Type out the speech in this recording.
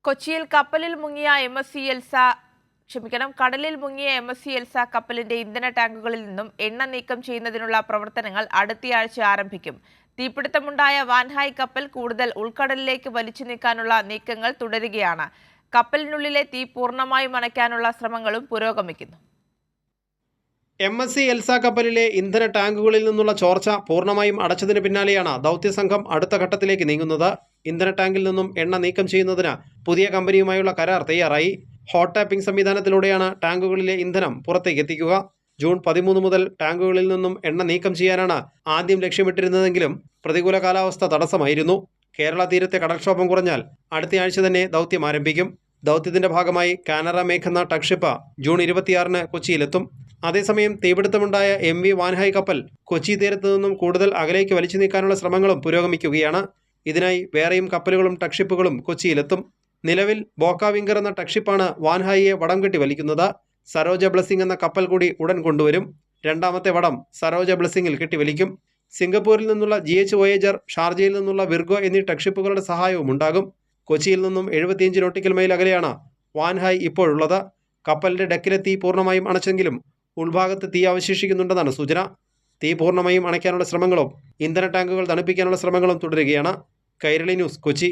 കൊച്ചിയിൽ കടലിൽ മുങ്ങിയ MSC എൽസ കപ്പലിന്റെ ഇന്ധന ടാങ്കുകളിൽ നിന്നും എണ്ണ നീക്കം ചെയ്യുന്നതിനുള്ള പ്രവർത്തനങ്ങൾ അടുത്തയാഴ്ച ആരംഭിക്കും. തീപിടുത്തമുണ്ടായ വാൻഹായ് കപ്പൽ കൂടുതൽ ഉൾക്കടലിലേക്ക് വലിച്ചു നീക്കാനുള്ള നീക്കങ്ങൾ തുടരുകയാണ്. കപ്പലിനുള്ളിലെ തീ പൂർണ്ണമായും അണയ്ക്കാനുള്ള ശ്രമങ്ങളും പുരോഗമിക്കുന്നു. MSC എൽസ കപ്പലിലെ ഇന്ധന ടാങ്കുകളിൽ നിന്നുള്ള ചോർച്ച പൂർണ്ണമായും അടച്ചതിന് പിന്നാലെയാണ് ദൗത്യസംഘം അടുത്ത ഘട്ടത്തിലേക്ക് നീങ്ങുന്നത്. ഇന്ധന ടാങ്കിൽ നിന്നും എണ്ണ നീക്കം ചെയ്യുന്നതിന് പുതിയ കമ്പനിയുമായുള്ള കരാർ തയ്യാറായി. ഹോട്ട് ടാപ്പിംഗ് സംവിധാനത്തിലൂടെയാണ് ടാങ്കുകളിലെ ഇന്ധനം പുറത്തേക്ക് എത്തിക്കുക. ജൂൺ 13 മുതൽ ടാങ്കുകളിൽ നിന്നും എണ്ണ നീക്കം ചെയ്യാനാണ് ആദ്യം ലക്ഷ്യമിട്ടിരുന്നതെങ്കിലും പ്രതികൂല കാലാവസ്ഥ തടസ്സമായിരുന്നു. കേരള തീരത്തെ കടൽക്ഷോഭം കുറഞ്ഞാൽ അടുത്തയാഴ്ച തന്നെ ദൗത്യം ആരംഭിക്കും. ദൗത്യത്തിന്റെ ഭാഗമായി കാനറ മേഘ് എന്ന ടഗ്ഷിപ്പ് ജൂൺ 26-ന് കൊച്ചിയിലെത്തും. അതേസമയം തീപിടുത്തമുണ്ടായ MV വാൻഹായ് കപ്പൽ കൊച്ചി തീരത്ത് നിന്നും കൂടുതൽ അകലേക്ക് വലിച്ചു നീക്കാനുള്ള ശ്രമങ്ങളും പുരോഗമിക്കുകയാണ്. ഇതിനായി വേറെയും കപ്പലുകളും ടഗ്ഷിപ്പുകളും കൊച്ചിയിലെത്തും. നിലവിൽ ബോക്ക വിംഗർ എന്ന ടഗ്ഷിപ്പാണ് വാൻഹായിയെ വടം കെട്ടി വലിക്കുന്നത്. സരോജ ബ്ലെസ്സിംഗ് എന്ന കപ്പൽ കൂടി ഉടൻ കൊണ്ടുവരും. രണ്ടാമത്തെ വടം സരോജ ബ്ലെസ്സിംഗിൽ കെട്ടിവലിക്കും. സിംഗപ്പൂരിൽ നിന്നുള്ള GH വോയേജർ, ഷാർജയിൽ നിന്നുള്ള വിർഗോ എന്നീ ടഗ്ഷിപ്പുകളുടെ സഹായവും ഉണ്ടാകും. കൊച്ചിയിൽ നിന്നും 75 നോട്ടിക്കൽ മൈൽ അകലെയാണ് വാൻഹായ് ഇപ്പോഴുള്ളത്. കപ്പലിന്റെ ഡെക്കിലെ തീ പൂർണ്ണമായും അണച്ചെങ്കിലും ഉൾഭാഗത്ത് തീ അവശേഷിക്കുന്നുണ്ടെന്നാണ് സൂചന. തീ പൂർണ്ണമായും അണയ്ക്കാനുള്ള ശ്രമങ്ങളും ഇന്ധന ടാങ്കുകൾ തണുപ്പിക്കാനുള്ള ശ്രമങ്ങളും തുടരുകയാണ്. കൈരളി ന്യൂസ്, കൊച്ചി.